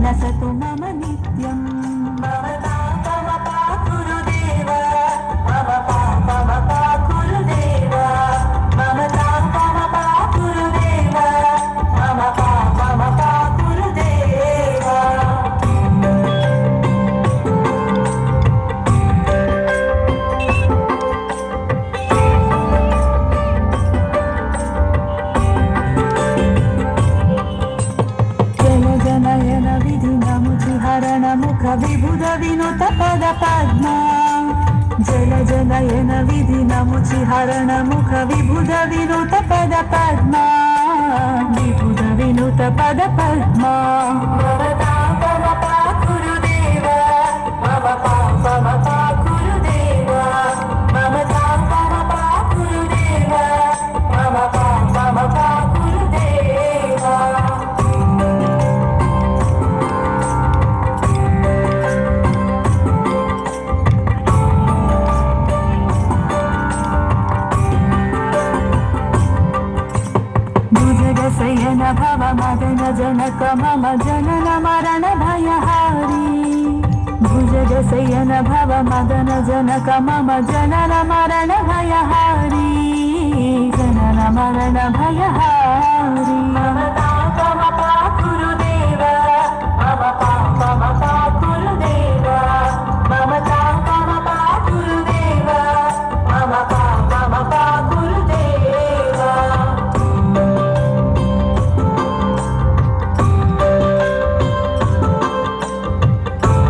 मनसतु मम नित्यं मम पापम पाकुरुदेव मम पापम पाकुरुदेव मम पापम पाकुरुदेव मम पापम पाकुरुदेव जनयन विधिनमुचिहरण मुख विबुध विनुत पद पद्मा जल जनयन विधिनमुचिहरण मुख विबुध विनुत पद पद्मा विबुध विनुत पद पद्मा मम पापम पाकुरुदेव मम पापम पाकुरुदेव मम पापम पाकुरुदेव मम पापम पाकुरुदेव भुजगशयन भव मदन जनक मम जनन मरण भयहारी भुजगशयन भव मदन जनक मम जनन मरण भयहारी